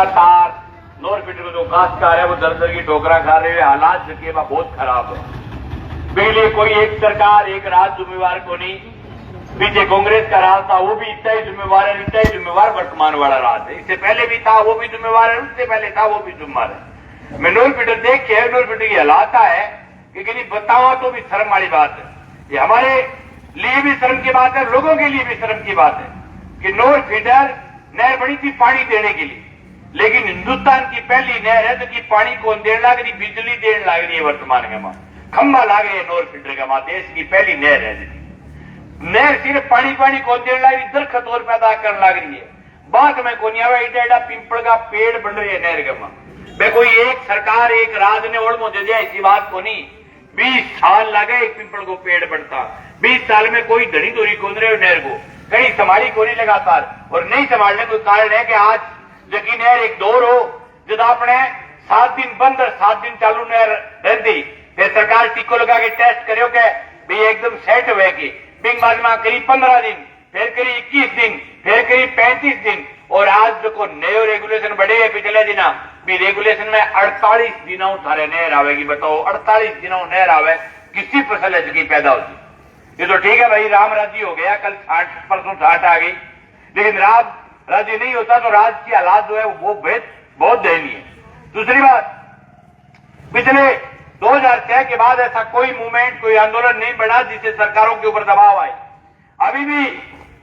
लगातार नोर फीडर को जो काश्तकार है वो दर की ठोकरा खा रहे हैं। हालात देखिए बहुत खराब है। पहले कोई एक सरकार एक राज जिम्मेवार को नहीं, पीछे कांग्रेस का राज था वो भी इतना ही जिम्मेवार है, इतना ही जिम्मेवार वर्तमान वाला राज है। इससे पहले भी था वो भी जिम्मेवार है, उससे पहले था वो भी जिम्मेवार है। मैं नोर फीडर देख के नोर फीडर की हालात है कि बताओ तो भी शर्म वाली बात है। ये हमारे लिए भी शर्म की बात है, लोगों के लिए भी शर्म की बात है कि नोर फीडर नहर बनी थी पानी देने के लिए, लेकिन हिंदुस्तान की पहली नहर है तो कि पानी कौन देने लग रही, बिजली देने लग रही है। वर्तमान के मां खंबा लाग रही है नोर फीडर का मां, देश की पहली नहर है। नहर सिर्फ पानी कौन देने लग रही, दरखत और पैदा करने लग रही है। बात में कोनी आवे एडा पिंपल का पेड़ बन रही है नहर के मां। मैं कोई एक सरकार एक राज ने ओढ़ मुझे दिया ऐसी बात को नहीं। 20 साल लगे एक पिंपल को पेड़ बढ़ता, 20 साल में कोई धड़ी धोरी खोद रहे हो नहर को, कहीं संभाली को नहीं लगातार। और नहीं संभालने का कारण है कि आज यकीन है एक दौर हो जब आपने 7 दिन बंद और 7 दिन चालू नहर रहती, फिर सरकार टीको लगा के टेस्ट करो के भाई एकदम सेट हुए की बिंग बाद में करीब 15 दिन, फिर करीब 21 दिन, फिर करीब 35 दिन। और आज जो नए रेगुलेशन बढ़े है पिछले दिना भी रेगुलेशन में 48 दिनों सारे नहर आवेगी। बताओ 48 दिनों नहर आवे किसी फसल की पैदा होती। ये तो ठीक है भाई राम राज्य हो गया, कल 60 परसों 60 आ गई, लेकिन राम राज्य नहीं होता तो राज्य की हालात जो है वो बहुत दयनीय है। दूसरी बात, पिछले 2006 के बाद ऐसा कोई मूवमेंट कोई आंदोलन नहीं बढ़ा जिससे सरकारों के ऊपर दबाव आए। अभी भी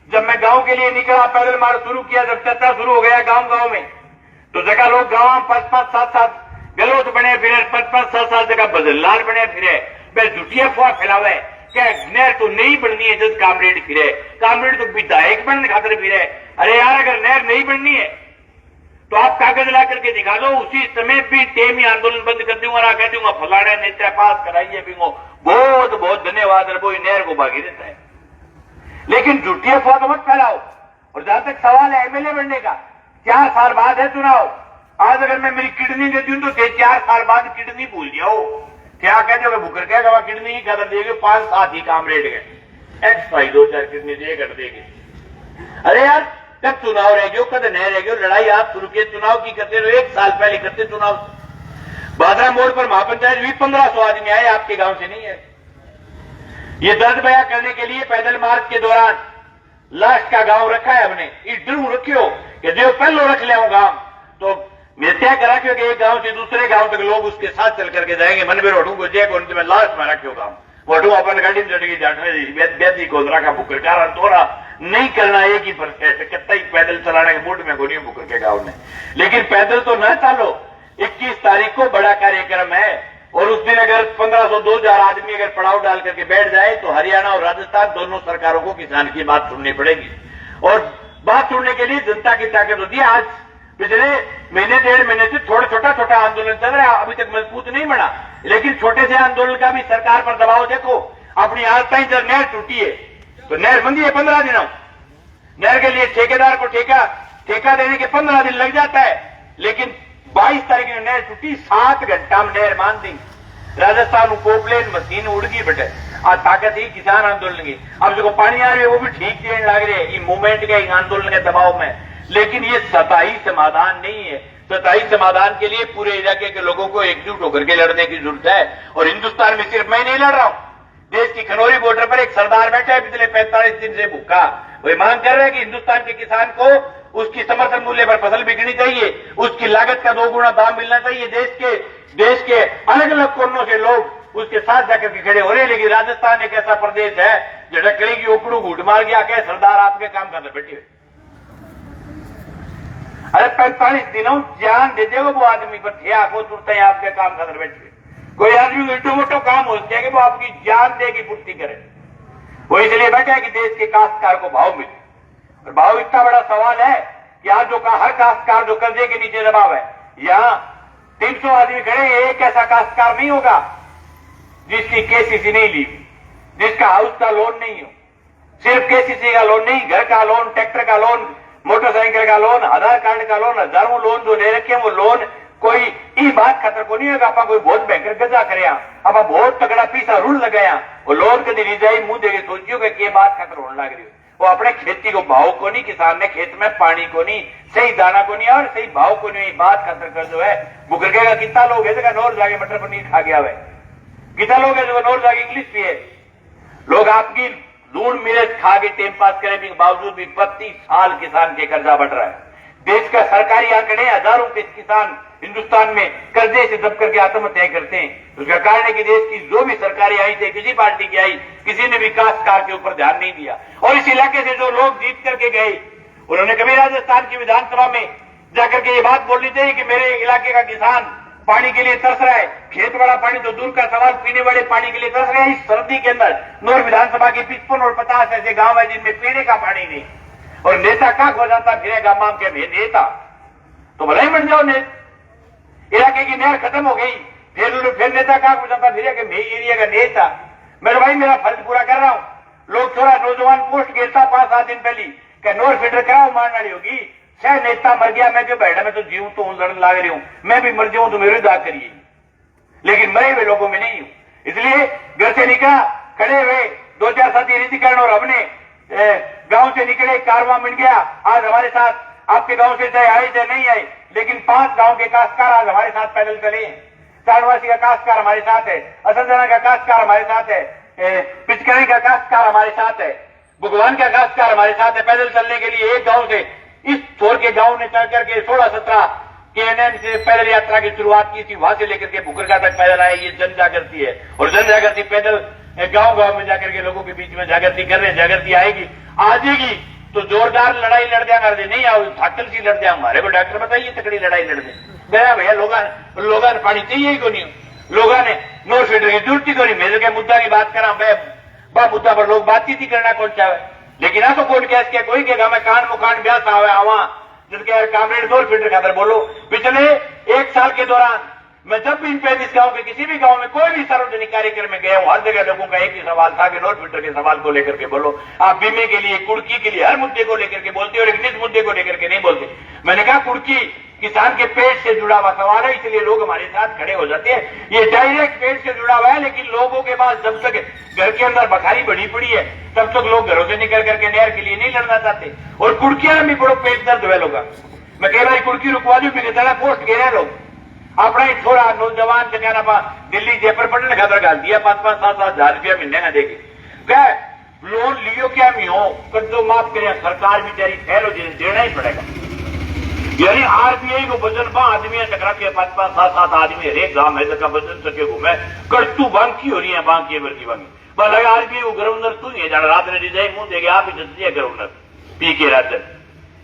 जब मैं गांव के लिए निकला, पैदल मार्च शुरू किया, जब चर्चा शुरू हो गया गांव में, तो जगह लोग गांव में 5-5, 7-7 गलोत बने फिरे, 5-5, 7-7 जगह बदलाल बने फिरे, फिर झूठिया फुआ फैलावे क्या नहर तो नहीं बननी है जब कामरेड फिरे, कामरेड तो विधायक बनने खातिर फिरे। अरे यार अगर नहर नहीं बननी है तो आप कागज ला करके दिखा दो, उसी समय भी टेमी आंदोलन बंद कर दूंगा ना कह दूंगा फलाने नेता पास कराइए बिंगो बहुत बहुत धन्यवाद वो नहर को बाकी देता है। लेकिन झूठी अफवाह तो मत फैलाओ। और जहां तक सवाल है एमएलए बनने का, 4 साल बाद है चुनाव। आज अगर मैं मेरी किडनी देती हूं तो 4 साल बाद किडनी भूल जाओ, क्या कह दोगे बुकर क्या गवा किडनी ही कर देगी, 5 साथ ही कामरेड गए एक्स भाई 2-4 किडनी दे कर देगी। अरे यार कब चुनाव रह गयो, कद नहीं रह गयो, लड़ाई आप शुरू किए चुनाव की करते रहो, 1 साल पहले करते चुनाव। बादरा मोड़ पर महापंचायत भी 1500 आदमी आए, आपके गांव से नहीं है। ये दर्द बयां करने के लिए पैदल मार्च के दौरान लास्ट का गांव रखा है हमने, इस ड्रू रखियो कि जो पहलो रख ले गांव तो मैं तय करा क्योंकि एक गांव से दूसरे गांव तक लोग उसके साथ चल करके जाएंगे। मन में रोटू को जय को मैं लास्ट में रखियो गांव वोटू अपन गाड़ी में चढ़ी जाटने गोदरा का बुकर कारण तोरा नहीं करना एक ही परसेंट कितना ही पैदल चलाने के मूड में गोनी बुकर के गांव ने। लेकिन पैदल तो न चालो, 21 तारीख को बड़ा कार्यक्रम है और उस दिन अगर 1500-2000 आदमी अगर पड़ाव डाल करके बैठ जाए तो हरियाणा और राजस्थान दोनों सरकारों को किसान की बात सुननी पड़ेगी। और बात सुनने के लिए जनता की ताकत होती है। आज पिछले महीने 1.5 महीने से छोटा आंदोलन चल रहा है, अभी तक मजबूत नहीं बना, लेकिन छोटे से आंदोलन का भी सरकार पर दबाव देखो। अपनी आस्था जब नहर टूटी है तो नहर बंदी है 15 दिनों, नहर के लिए ठेकेदार को ठेका देने के 15 दिन लग जाता है, लेकिन 22 तारीख में नहर टूटी, 7 घंटा में नहर मान दी। राजस्थान पोपलेन मशीन उड़ गई बेटे, आज ताकत ही किसान आंदोलन की। अब जो पानी आ रही है वो भी ठीक देने लग रही है मूवमेंट के आंदोलन के दबाव में। लेकिन ये सताई समाधान नहीं है। सताई समाधान के लिए पूरे इलाके के लोगों को एकजुट होकर के लड़ने की जरूरत है। और हिंदुस्तान में सिर्फ मैं नहीं लड़ रहा हूं, देश की खनौरी बॉर्डर पर एक सरदार बैठा है पिछले 45 दिन से भूखा, वही मांग कर रहे हैं कि हिंदुस्तान के किसान को उसकी समर्थन मूल्य पर फसल बिकनी चाहिए, उसकी लागत का 2 गुना दाम मिलना चाहिए। देश के अलग अलग कोनों से लोग उसके साथ जाकर के खड़े हो रहे हैं। लेकिन राजस्थान एक ऐसा प्रदेश है जो डकड़ी की ओपड़ू घूट मार गया क्या सरदार आपके काम करने बैठे हुए। अरे 45 दिनों जान दे देगा वो आदमी पर थे आपको तुरते हैं आपके काम करने बैठे। कोई आदमी इटो मोटो काम हो जाए कि वो आपकी जान देगी पूर्ति करे, वो इसलिए बैठा है कि देश के काश्तकार को भाव मिले। और भाव इतना बड़ा सवाल है कि आज जो हर काश्तकार जो कर्जे के नीचे दबाव है, यहां 300 आदमी खड़े, एक ऐसा काश्तकार नहीं होगा जिसकी केसीसी नहीं ली, जिसका हाउस का लोन नहीं हो। सिर्फ केसीसी का लोन नहीं, घर का लोन, ट्रैक्टर का लोन, मोटरसाइकिल का लोन, आधार कार्ड का लोन, हजारों लोन जो ले रखे हैं वो लोन कोई ई बात खतर को नहीं होगा। कोई बहुत बैंकर गजा करे, आप बहुत तगड़ा पीसा रूल लगाया, वो लोन कभी नहीं जाए मुंह देके सोचियो कि बात खतर होने लग रही हो। वो अपने खेती को भाव को नहीं, किसान ने खेत में पानी को नहीं, सही दाना को नहीं और सही भाव को नहीं, बात खतर कर जो है बुकरके का कितना लोग है नोर जाके मटर पनीर खा गया है, कितना लोग है जो नोर जाके इंग्लिश पिए। लोग आपकी लूण मिर्च खा के टाइम पास करने के बावजूद भी 32 साल किसान के कर्जा बढ़ रहा है। देश का सरकारी आंकड़े हजारों के किसान हिंदुस्तान में कर्जे से दब करके आत्महत्या करते हैं। उसका कारण है कि देश की जो भी सरकारें आई थी, किसी पार्टी की आई, किसी ने विकासकार के ऊपर ध्यान नहीं दिया। और इस इलाके से जो लोग जीत करके गए, उन्होंने कभी राजस्थान की विधानसभा में जाकर के ये बात बोलनी चाहिए कि मेरे इलाके का किसान पानी के लिए तरस रहा है, खेत वाला पानी तो दूर का सवाल, पीने वाले पानी के लिए तरस रहा है। इस सर्दी के अंदर नौर विधानसभा की 55 और 50 ऐसे गांव है जिनमें पीने का पानी नहीं, और नेता का हो जाता फिर गांव के नेता तो भला ही बन जाओ नेता। इलाके की नहर खत्म हो गई, फिर नेता का हो जाता फिर एरिया का नेता। मेरे भाई मेरा फर्ज पूरा कर रहा हूं। लोग थोड़ा नौजवान पोस्ट गिरता 5-7 दिन पहले क्या नोर फिल्टर कराओ मारनाड़ी होगी, शायद नेता मर गया, मैं क्यों बैठा, मैं तो जीव तो लड़न लाग रही हूं, मैं भी मर जाऊं तो मेरी दाग करिए, लेकिन मरे हुए लोगों में नहीं हूं। इसलिए घर से निकला, खड़े हुए 2-4 साथी रीतिकरण और अपने गांव से निकले, कारवां मिल गया। आज हमारे साथ आपके गांव से चाहे आए चाहे नहीं आए, लेकिन 5 गांव के काश्तकार आज हमारे साथ पैदल चले हैं। चारवासी का काश्तकार हमारे साथ है, असरजना का काश्तकार हमारे साथ है, पिचकरी का काश्तकार हमारे साथ है, भगवान का काश्तकार हमारे साथ है। पैदल चलने के लिए एक गांव से इस छोर के गांव ने चल करके 16-17 KNN से पैदल यात्रा की शुरुआत की थी, वहां से लेकर के बुकरका तक पैदल आए। ये जन जागृति है, और जन जागृति पैदल गांव-गांव में जाकर के लोगों के बीच में जागृति कर रहे हैं। जागृति आएगी, आ जाएगी तो जोरदार लड़ाई लड़ जाएगा, नहीं आओ थाकल सी लड़ जाए। हमारे को डॉक्टर बताइए तकड़ी लड़ाई लड़ दे गया भैया, लोगों ने पानी चाहिए ही को नहीं, लोगों ने नोर फिल्टर की जरूरत ही को नहीं। मेरे के मुद्दा की बात करा, मैं मुद्दा पर लोग बातचीत ही करना कौन चाहे, लेकिन आ तो कौन कैस किया, कोई कहेगा मैं कान मुकान ब्यास आवे आवा जिनके कामरेड नोर फिल्टर खातर बोलो। पिछले 1 साल के दौरान मैं जब भी इन 35 गांव के किसी भी गांव में कोई भी सार्वजनिक कार्यक्रम में गया हूं, हर जगह लोगों का एक ही सवाल था कि नोर फिल्टर के सवाल को लेकर के बोलो। आप बीमे के लिए, कुर्की के लिए, हर मुद्दे को लेकर के बोलते और एक निज मुद्दे को लेकर के नहीं बोलते। मैंने कहा कुर्की किसान के पेट से जुड़ा हुआ सवाल है, इसलिए लोग हमारे साथ खड़े हो जाते हैं। ये डायरेक्ट पेट से जुड़ा हुआ है, लेकिन लोगों के पास जब तक घर के अंदर बखारी बढ़ी पड़ी है तब तक लोग घरों से निकल करके नहर के लिए नहीं लड़ना चाहते। और कुर्किया में भी बड़ो पेट दर्द हुए लोग, मैं कह रहा कुर्की रुकवा दू, पोस्ट कह रहे लोग अपना ही छोरा नौजवान से कहना पा दिल्ली जयपुर पढ़ने खातर डाल दिया 5-5-7-7 हजार रुपया महीने का देके क्या लोन लियो क्या मी हो कर्जो माफ करे, सरकार बेचारी ठहरो देना ही पड़ेगा। यानी आरबीआई को वजन बा आदमी टकरा के 5-5-7-7 आदमी हरेक गांव है जगह वजन सके घूमे कर्तू बांकी हो रही है, बांकी वर्गी बांकी बस लगा आरबीआई को गवर्नर तू ही जाना रात ने डिजाइन मुंह देगा आप ही जल्दी गवर्नर पी के राजन।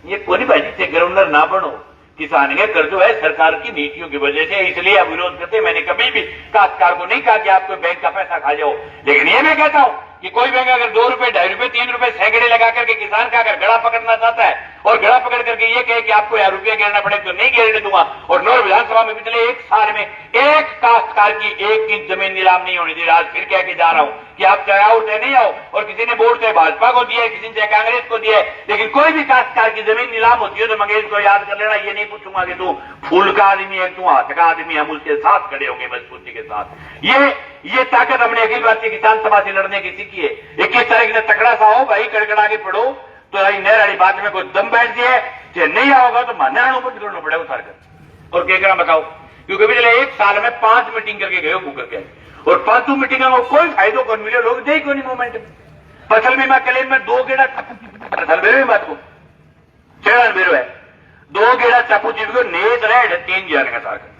ये कोई भाई थे गवर्नर ना बनो, किसान के कर्ज है सरकार की नीतियों की वजह से, इसलिए आप विरोध करते। मैंने कभी भी काश्तकार को नहीं कहा कि आप कोई बैंक का पैसा खा जाओ, लेकिन ये मैं कहता हूं कि कोई बैंक अगर 2 रुपए, 2.5 रुपए, 3 रुपए सैकड़े लगा करके किसान का अगर गड़ा पकड़ना चाहता है और गड़ा पकड़ करके ये कहे कि आपको यार रुपया गिरना पड़े तो नहीं गिरने दूंगा। और नौर विधानसभा में पिछले 1 साल में एक काश्तकार की 1 इंच जमीन नीलाम नहीं होने दी। आज फिर कह के जा रहा हूं कि आप चाहे आओ चाहे नहीं आओ, और किसी ने वोट चाहे भाजपा को दिया है, किसी ने चाहे कांग्रेस को दिया है, लेकिन कोई भी काश्तकार की जमीन नीलाम होती है तो मंगेश को याद कर लेना। ये नहीं पूछूंगा कि तू फूल का आदमी है, तू हाथ का आदमी, हम उसके साथ खड़े होंगे मजबूती के साथ। ये ताकत हमने अखिल भारतीय किसान सभा से लड़ने की सीखी है। 21 तारीख ने तकड़ा सा हो भाई, कड़कड़ा के पढ़ो तो नहर वाली बात में कोई दम बैठ जाए, चाहे नहीं आओगा तो मानना ऊपर छोड़ना पड़ेगा उतार कर। और क्या करना बताओ, क्योंकि पिछले 1 साल में 5 मीटिंग करके गए बुकर के, और 5 मीटिंगों में कोई फायदो कौन मिले, लोग दे को नहीं मूवमेंट में। फसल बीमा क्लेम में 2 गेड़ा फसल मेरे बात को चेड़ा मेरे है 2 गेड़ा चापू चिप को नेत रहे 3 जाने का साथ,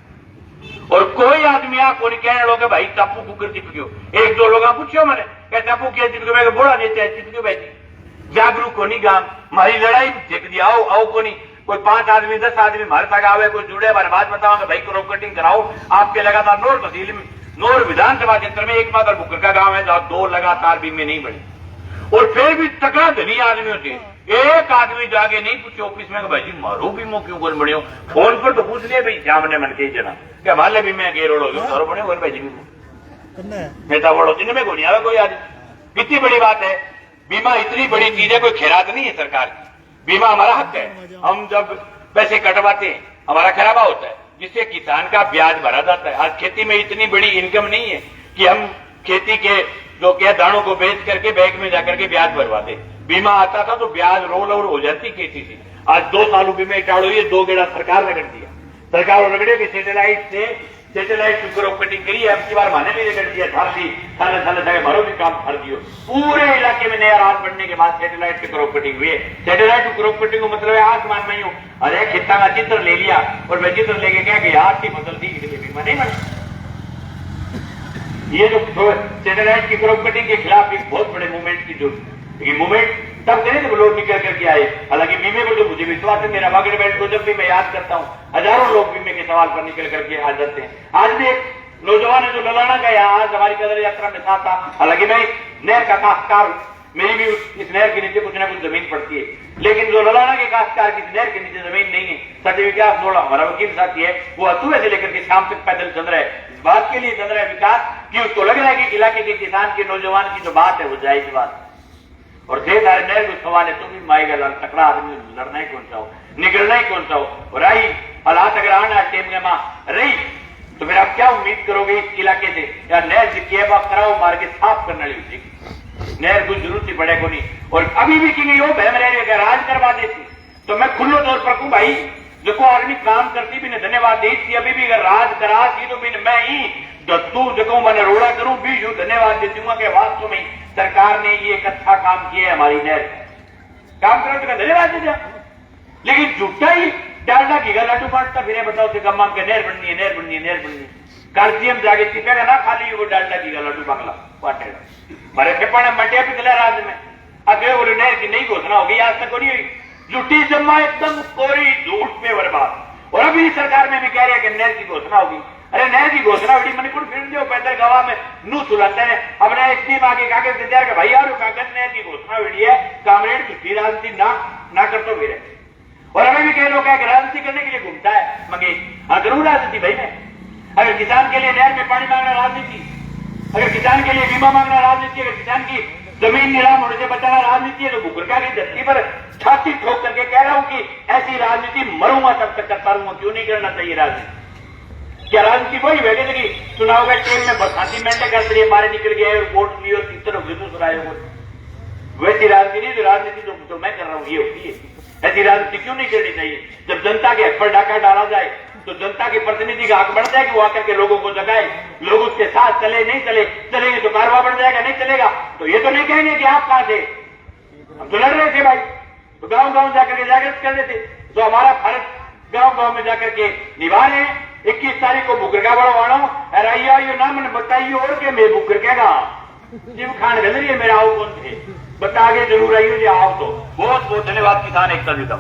और कोई आदमी आप को नहीं कहने लोग भाई चापू कुकर चिप गयो। 1-2 लोग पूछो मैंने क्या चापू किया चिप गयो, मैं बोला नहीं चिप गयो भाई जागरूक को नहीं गांव मारी लड़ाई देख दिया आओ को नहीं। कोई 5 आदमी 10 आदमी हमारे तक आवे, कोई जुड़े हमारे बात बताओगे भाई क्रॉप कटिंग कराओ। आपके लगातार नौर तहसील में नौर विधानसभा क्षेत्र में एकमात्र बुकर का गांव है जहां 2 लगातार बीमे नहीं बने, और फिर भी तकड़ा धनी आदमी होते, एक आदमी जाके नहीं पूछे ऑफिस में भाई जी मारो बीमो क्यों कौन बने हो, फोन पर तो पूछ लिया भाई सामने मन के जना क्या मान ले बीमे गेरोड़ो सारो बने भाई जी बीमो नेता बड़ो जिनमें को नहीं आवे कोई आदमी। कितनी बड़ी बात है, बीमा इतनी बड़ी चीज है, कोई खैरात नहीं है सरकार की। बीमा हमारा हक है, हम जब पैसे कटवाते हैं हमारा खराबा होता है जिससे किसान का ब्याज भरा जाता है। आज खेती में इतनी बड़ी इनकम नहीं है कि हम खेती के जो क्या दानों को बेच करके बैंक में जाकर के ब्याज भरवा दें। बीमा आता था तो ब्याज रोल ओवर हो जाती खेती थी। आज 2 साल बीमा टाड़ो, ये 2 गेड़ा सरकार रगड़ दिया। सरकार रगड़े कि सैटेलाइट की क्रॉप कटिंग करी, अब की बार माने भी रगड़ दिया। साले मारो भी काम कर दियो। पूरे इलाके में नया राज बनने के बाद सैटेलाइट की क्रॉप कटिंग हुई है। सैटेलाइट की क्रॉप कटिंग को मतलब है आसमान में यूं अरे खेता का चित्र ले लिया और वह चित्र लेके क्या कि आज की फसल दी, बीमा नहीं बना। ये जो सैटेलाइट की क्रॉप कटिंग के खिलाफ एक बहुत बड़े मूवमेंट की जरूरत है। मूवमेंट तब करें जब लोग निकल करके आए। हालांकि बीमे पर तो मुझे विश्वास है, मेरा वागड़ बेल्ट को जब भी मैं याद करता हूं, हजारों लोग बीमे के सवाल पर निकल करके आ जाते हैं। आज भी एक नौजवान है जो ललाना गया, आज हमारी कदर यात्रा में साथ था। हालांकि मैं नहर का काश्तकार हूं, मेरी भी इस नहर के नीचे कुछ ना कुछ जमीन पड़ती है, लेकिन जो ललाना के काश्तकार की नहर के नीचे जमीन नहीं है, सत्य विकास बोला हमारा वकील साथी है, वो अतुए से लेकर के शाम तक पैदल चल रहा है। इस बात के लिए चल रहा है विकास कि उसको लग रहा है कि इलाके के किसान के नौजवान की जो बात है वो जायज बात। और देदार नहर को सवाल है, तुम भी माएगा लाल तकड़ा आदमी लड़ना ही कौन सा हो, निकलना ही कौन सा हो। और आई हालात अगर आना टेम में मां रही तो फिर आप क्या उम्मीद करोगे इस इलाके से? या नहर जिसकी है आप कराओ मार के साफ करना ली नहर कुछ जरूरत ही पड़े को नहीं। और अभी भी कि नहीं हो बहम रह अगर राज करवा देती तो मैं खुल्लो तौर पर कहूं भाई जो आदमी काम करती भी ने धन्यवाद दी थी, अभी भी अगर राज करा थी तो मैं ही दत्तू जो मैं रोड़ा करूं भी यू धन्यवाद दे दूंगा कि वास्तव में सरकार ने ये एक अच्छा काम किया है। हमारी नहर काम करो तो धन्यवाद दे दिया, लेकिन झूठा ही डालडा की गलाटू बांटता फिर बताओ से गम्मा के नहर बननी है, नहर बननी है, नहर बननी है। कार्जियम जाके चिपेगा ना खाली वो डालडा की गलाटू बांगला बांटेगा मारे ठेपाने मटिया भी चला राज्य में। अब ये बोले नहर की नई घोषणा होगी, आज तक नहीं हुई। झूठी जम्मा एकदम कोरी झूठ पे बर्बाद। और अभी सरकार में भी कह रहे हैं कि नहर की घोषणा होगी। अरे नहर की घोषणा हुई मणिपुर फिर जो पैदल गवाह में नू सुलाते हैं अपने एक टीम आगे कागज दे दिया कि भाई यार कागज नहर की घोषणा हुई है, कामरेड झूठी राजनीति ना कर तो फिर। और हमें भी कई लोग क्या राजनीति करने के लिए घूमता है मंगेश। हाँ जरूर राजनीति भाई मैं, अगर किसान के लिए नहर में पानी मांगना राजनीति, अगर किसान के लिए बीमा मांगना राजनीति, अगर किसान की जमीन नीलाम होने से बचाना राजनीति है तो बुकरका की धरती पर छाती ठोक करके कह रहा हूं कि ऐसी राजनीति मरूंगा तब तक करता रहूंगा। क्यों नहीं करना चाहिए राजनीति? क्या राजनीति वही बैठे थे कि चुनाव का टेम में बरसाती मेंढे कर दिए, मारे निकल गए और वोट लिए और तीसरे बेगूसराय हो। वैसी राजनीति नहीं, जो राजनीति तो मैं कर रहा हूं ये होती है। ऐसी राजनीति क्यों नहीं करनी चाहिए? जब जनता के हक पर डाका डाला जाए तो जनता के प्रतिनिधि का हक बढ़ता है कि वो आकर के लोगों को जगाए, लोग उसके साथ चले, नहीं चलेंगे तो कारवा बढ़ जाएगा, नहीं चलेगा तो ये तो नहीं कहेंगे कि आप कहां थे, हम तो लड़ रहे थे भाई। तो गांव जाकर के जागृत कर रहे थे, तो हमारा फर्ज गांव में जाकर के निभा रहे हैं। 21 तारीख को बुकरका बड़वाणो राइया यो नाम बताइए और के मैं बुकरकेगा जिम खान गल रही है मेरा आओ कौन थे बता के जरूर आइयो जी आओ। तो बहुत बहुत धन्यवाद किसान एकता जी का।